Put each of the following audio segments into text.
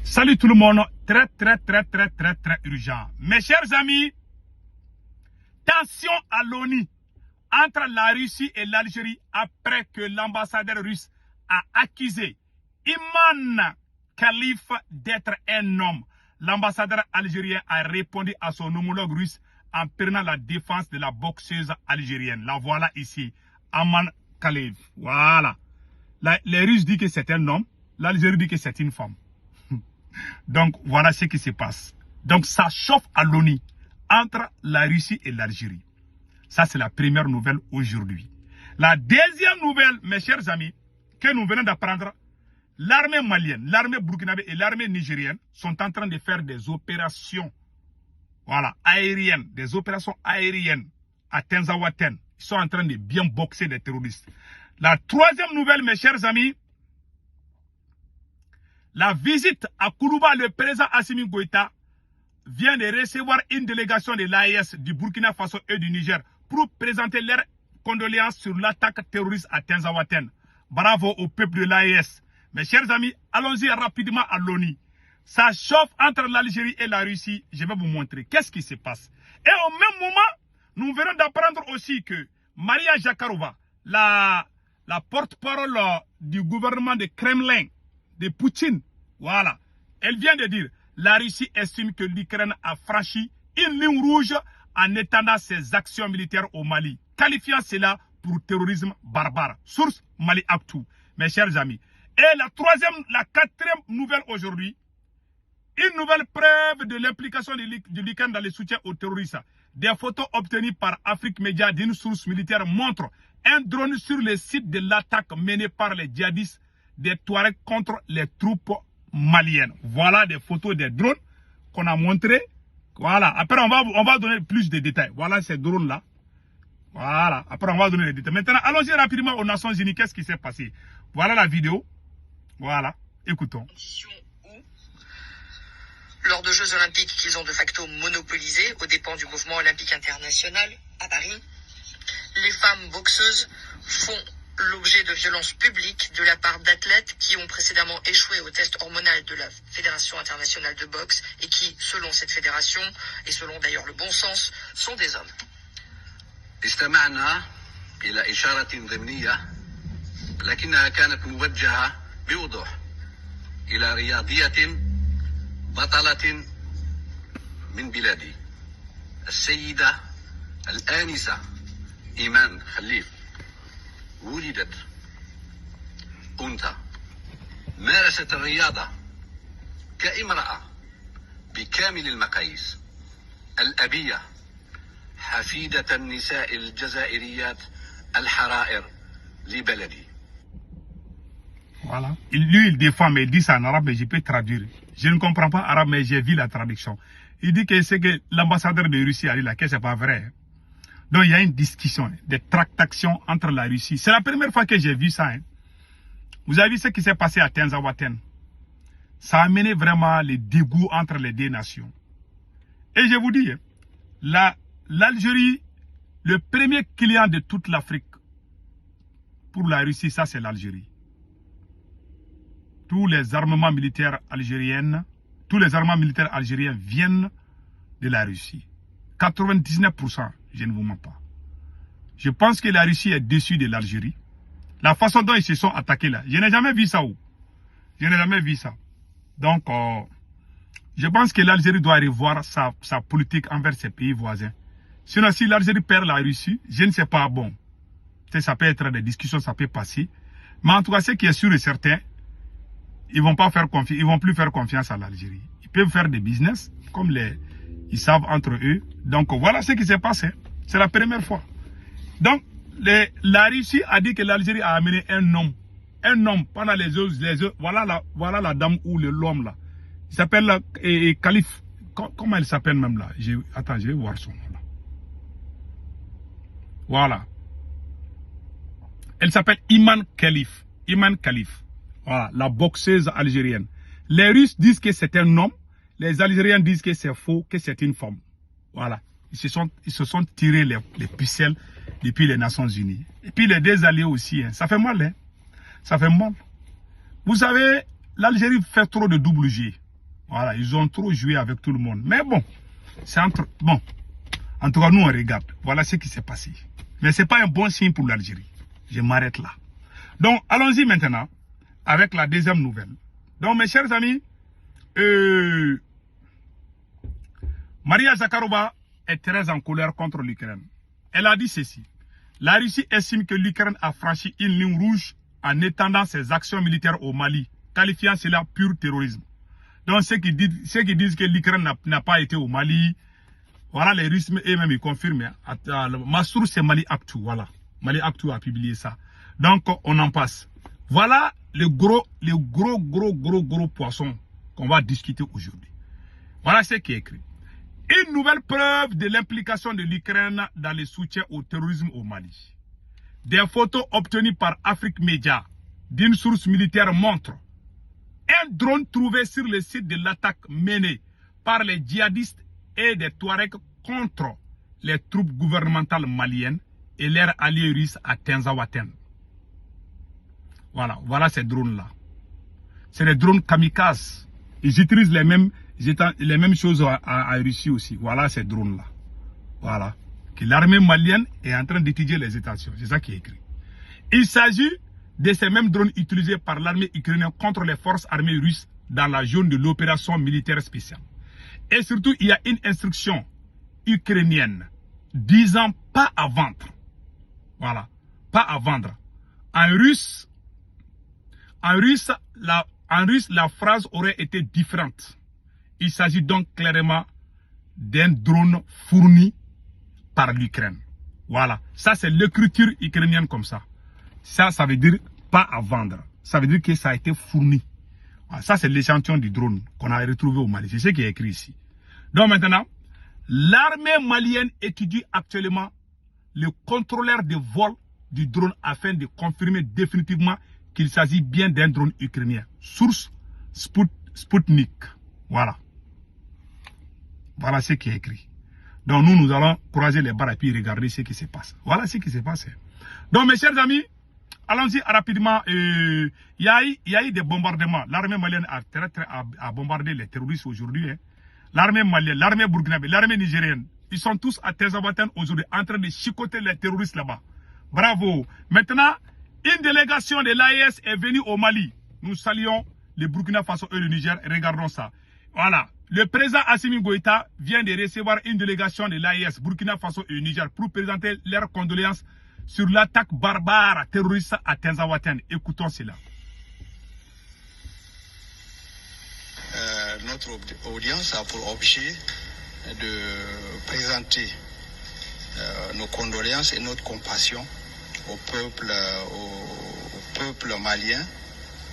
Salut tout le monde, très urgent. Mes chers amis, tension à l'ONU entre la Russie et l'Algérie après que l'ambassadeur russe a accusé Iman Khalif d'être un homme. L'ambassadeur algérien a répondu à son homologue russe en prenant la défense de la boxeuse algérienne. La voilà ici, Iman Khalif. Voilà. Les Russes disent que c'est un homme, l'Algérie dit que c'est une femme. Donc, voilà ce qui se passe. Donc, ça chauffe à l'ONU entre la Russie et l'Algérie. Ça, c'est la première nouvelle aujourd'hui. La deuxième nouvelle, mes chers amis, que nous venons d'apprendre, l'armée malienne, l'armée burkinabé et l'armée nigérienne sont en train de faire des opérations, voilà, aériennes, des opérations aériennes à Tenzawaten. Ils sont en train de bien boxer des terroristes. La troisième nouvelle, mes chers amis, la visite à Kourouba, le président Assimi Goïta vient de recevoir une délégation de l'AES du Burkina Faso et du Niger pour présenter leurs condoléances sur l'attaque terroriste à Tenzawaten. Bravo au peuple de l'AES. Mes chers amis, allons-y rapidement à l'ONU. Ça chauffe entre l'Algérie et la Russie. Je vais vous montrer qu'est-ce qui se passe. Et au même moment, nous venons d'apprendre aussi que Maria Zakharova, la porte-parole du gouvernement de Kremlin, de Poutine, voilà, elle vient de dire, la Russie estime que l'Ukraine a franchi une ligne rouge en étendant ses actions militaires au Mali, qualifiant cela pour terrorisme barbare. Source Mali Actu. Mes chers amis. Et la quatrième nouvelle aujourd'hui, une nouvelle preuve de l'implication de l'Ukraine dans le soutien aux terroristes. Des photos obtenues par Afrique Média d'une source militaire montrent un drone sur le site de l'attaque menée par les djihadistes des Touaregs contre les troupes maliennes. Voilà des photos des drones qu'on a montrées. Voilà. Après, on va donner plus de détails. Voilà ces drones-là. Voilà. Après, on va donner les détails. Maintenant, allons-y rapidement aux Nations Unies. Qu'est-ce qui s'est passé? Voilà la vidéo. Voilà. Écoutons. Lors de Jeux Olympiques qu'ils ont de facto monopolisés aux dépens du mouvement olympique international à Paris, les femmes boxeuses font l'objet de violences publiques de la part d'athlètes qui ont précédemment échoué au test hormonal de la Fédération internationale de boxe et qui, selon cette fédération, et selon d'ailleurs le bon sens, sont des hommes. استمعنا إلى إشارة ضمنية لكنها كانت موجهة بوضوح إلى رياضية بطلة من بلادي السيدة الآنسة إيمان خليف ولدت أنثى مارست الرياضة كامرأة بكامل المقاييس الأبية حفيدة النساء الجزائريات الحرائر لبلدي. Voilà. Lui, il défend, mais il dit ça en arabe, mais je peux traduire. Je ne comprends pas arabe, mais j'ai vu la traduction. Il dit que c'est que l'ambassadeur de Russie a dit là, que c'est pas vrai. Donc il y a une discussion, des tractations entre la Russie. C'est la première fois que j'ai vu ça. Hein. Vous avez vu ce qui s'est passé à Tenzawaten. Ça a amené vraiment le dégoût entre les deux nations. Et je vous dis, l'Algérie, le premier client de toute l'Afrique pour la Russie, ça c'est l'Algérie. Tous les armements militaires algériens viennent de la Russie. 99%, je ne vous mens pas. Je pense que la Russie est déçue de l'Algérie. La façon dont ils se sont attaqués là, je n'ai jamais vu ça. Je n'ai jamais vu ça. Donc, je pense que l'Algérie doit revoir sa politique envers ses pays voisins. Sinon, si l'Algérie perd la Russie, je ne sais pas, bon. Ça peut être des discussions, ça peut passer. Mais en tout cas, ce qui est sûr et certain, ils vont plus faire confiance à l'Algérie. Ils peuvent faire des business, comme ils savent entre eux. Donc, voilà ce qui s'est passé. C'est la première fois. Donc, la Russie a dit que l'Algérie a amené un homme. Un homme, pendant les autres, voilà la dame ou l'homme là. Il s'appelle Khalif. Comment elle s'appelle même là? Attends, je vais voir son nom là. Voilà. Elle s'appelle Iman Khalif. Iman Khalif. Voilà, la boxeuse algérienne. Les Russes disent que c'est un homme. Les Algériens disent que c'est faux, que c'est une femme. Voilà. Ils se sont tirés les ficelles depuis les Nations Unies. Et puis les deux alliés aussi. Hein. Ça fait mal. Hein. Ça fait mal. Vous savez, l'Algérie fait trop de double G. Voilà, ils ont trop joué avec tout le monde. Mais bon, c'est entre... Bon, en tout cas, nous, on regarde. Voilà ce qui s'est passé. Mais ce n'est pas un bon signe pour l'Algérie. Je m'arrête là. Donc, allons-y maintenant avec la deuxième nouvelle. Donc, mes chers amis, Maria Zakharova est très en colère contre l'Ukraine. Elle a dit ceci. La Russie estime que l'Ukraine a franchi une ligne rouge en étendant ses actions militaires au Mali, qualifiant cela pur terrorisme. Donc, ceux qui disent que l'Ukraine n'a pas été au Mali, voilà, les Russes eux-mêmes ils confirment. Ma source c'est Mali Actu, voilà. Mali Actu a publié ça. Donc, on en passe. Voilà le gros poisson qu'on va discuter aujourd'hui. Voilà ce qui est écrit. Une nouvelle preuve de l'implication de l'Ukraine dans le soutien au terrorisme au Mali. Des photos obtenues par Afrique Media d'une source militaire montrent un drone trouvé sur le site de l'attaque menée par les djihadistes et des Touaregs contre les troupes gouvernementales maliennes et leurs alliés russes à Tinzaouaten. Voilà ces drones-là. C'est des drones kamikazes. Ils utilisent les mêmes choses à Russie aussi. Voilà ces drones-là. Voilà. Que l'armée malienne est en train d'étudier les états-nations. C'est ça qui est écrit. Il s'agit de ces mêmes drones utilisés par l'armée ukrainienne contre les forces armées russes dans la zone de l'opération militaire spéciale. Et surtout, il y a une instruction ukrainienne disant pas à vendre. Voilà. Pas à vendre. En russe, la phrase aurait été différente. Il s'agit donc clairement d'un drone fourni par l'Ukraine. Voilà. Ça, c'est l'écriture ukrainienne comme ça. Ça veut dire pas à vendre. Ça veut dire que ça a été fourni. Voilà. Ça, c'est l'échantillon du drone qu'on a retrouvé au Mali. C'est ce qui est écrit ici. Donc maintenant, l'armée malienne étudie actuellement le contrôleur de vol du drone afin de confirmer définitivement qu'il s'agit bien d'un drone ukrainien. Source Sputnik. Voilà. Voilà ce qui est écrit. Donc nous allons croiser les barres et puis regarder ce qui se passe. Voilà ce qui s'est passé. Donc mes chers amis, allons-y rapidement. Il y a eu des bombardements. L'armée malienne a bombardé les terroristes aujourd'hui. Hein. L'armée malienne, l'armée burkinabé, l'armée nigérienne, ils sont tous à Tinzaouaten aujourd'hui en train de chicoter les terroristes là-bas. Bravo. Maintenant, une délégation de l'AES est venue au Mali. Nous saluons le Burkina Faso et le Niger. Regardons ça. Voilà. Le président Assimi Goïta vient de recevoir une délégation de l'AES, Burkina Faso et le Niger pour présenter leurs condoléances sur l'attaque barbare terroriste à Tinzaouaten. Écoutons cela. Notre audience a pour objet de présenter nos condoléances et notre compassion au peuple malien,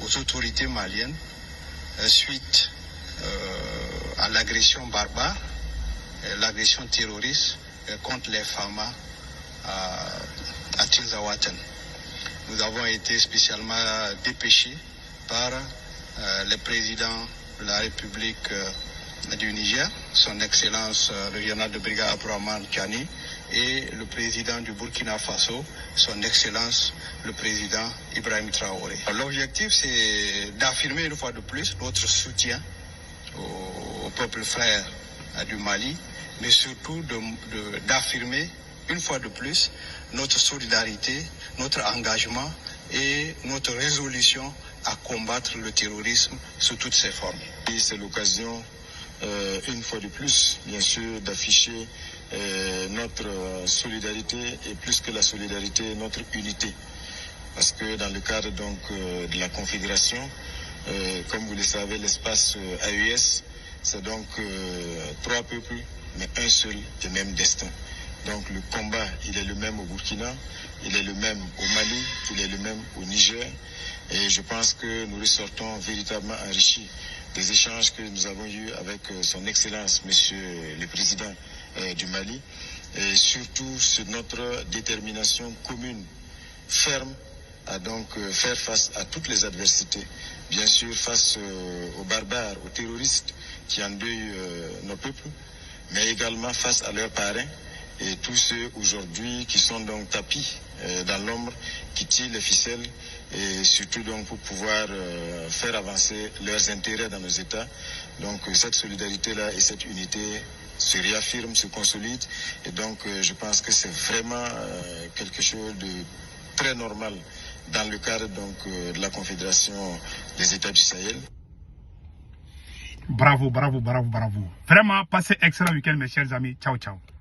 aux autorités maliennes, suite à l'agression barbare, l'agression terroriste contre les FAMA à Tinzaouaten. Nous avons été spécialement dépêchés par le président de la République du Niger, son Excellence le général de brigade Abdourahmane Tiani, et le président du Burkina Faso, son Excellence le président Ibrahim Traoré. L'objectif, c'est d'affirmer une fois de plus notre soutien au peuple frère du Mali, mais surtout d'affirmer une fois de plus notre solidarité, notre engagement et notre résolution à combattre le terrorisme sous toutes ses formes. C'est l'occasion, une fois de plus, bien sûr, d'afficher notre solidarité et plus que la solidarité, notre unité. Parce que dans le cadre donc de la Confédération, comme vous le savez, l'espace AES, c'est donc 3 peuples, mais un seul et même destin. Donc le combat, il est le même au Burkina, il est le même au Mali, il est le même au Niger. Et je pense que nous ressortons véritablement enrichis des échanges que nous avons eus avec son Excellence, Monsieur le Président du Mali, et surtout sur notre détermination commune, ferme, à donc faire face à toutes les adversités. Bien sûr, face aux barbares, aux terroristes qui endeuillent nos peuples, mais également face à leurs parrains et tous ceux aujourd'hui qui sont donc tapis dans l'ombre, qui tirent les ficelles, et surtout donc pour pouvoir faire avancer leurs intérêts dans nos États. Donc cette solidarité-là et cette unité se réaffirment, se consolident. Et donc je pense que c'est vraiment quelque chose de très normal dans le cadre donc, de la Confédération des États du Sahel. Bravo, bravo, bravo, bravo. Vraiment, passez excellent week-end mes chers amis. Ciao, ciao.